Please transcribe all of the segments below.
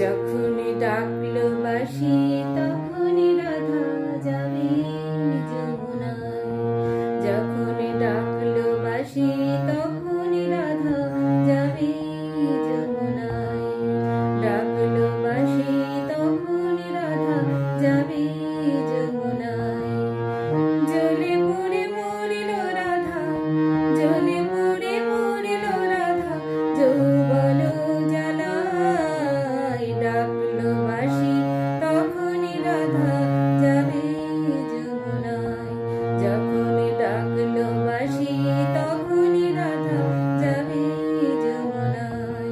যখনই ডাকলো বাঁশি তখনই রাধা যাবে যমুনায়। যখনই ডাকলো বাঁশি তখনই রাধা যাবে যমুনায়। ডাকলো বাঁশি তখনই রাধা যাবে যমুনায়। জ্বলে পুড়ে মরিল রাধা, জ্বলে পুড়ে মরিল রাধা যৌবন জ্বালায়। ডাকলো বাঁশি তখনই রাধা যাবে যমুনায়। যখনই ডাকলো বাঁশি তখনই রাধা যাবে যমুনায়।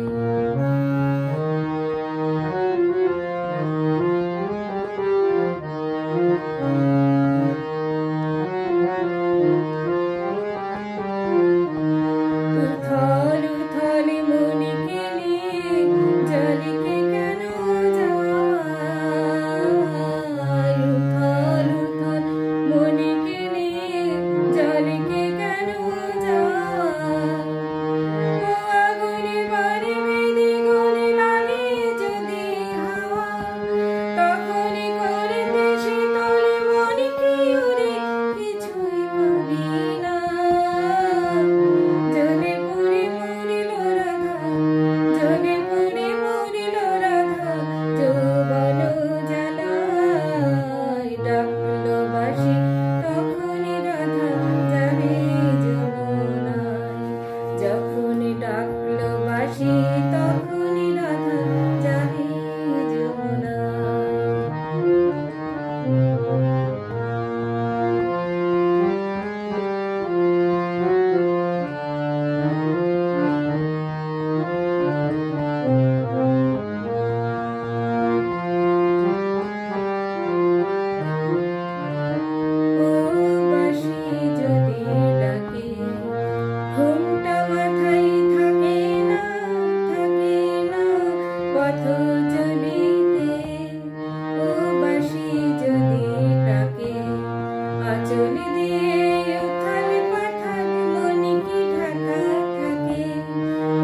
উথল উথল মনিকে নিয়ে জলিকে কেন যায়? উথল উথল মনিকে নিয়ে জলিকে কেন যায়? ও আগুনে বাড়ি বেঁধে গলে লাগে যদি হাওয়া, তখনই করিতে শীতলে মনিকে উড়ে কিছুই পাবি না। জ্বলে পুড়ে মরিল রাধা, জ্বলে পুড়ে মরিল রাধা যৌবন জ্বালায়। ডাকলো বাঁশি তখনই রাধা যাবে যমুনায়। যখনই ডাকলো বাঁশি তখনই রাধা যাবে ও বাঁশি যদি ডাকে ঘুমটা মাথায় থাকে না, থাকে না পথ চলিতে। ও বাঁশি যদি ডাকে আঁচল দিয়ে উথাল পাথাল মনিকে ঢাকা থাকে।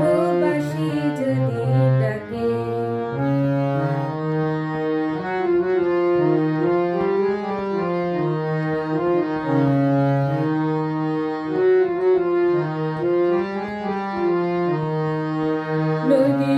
ও বাঁশি যদি ডাকে নদী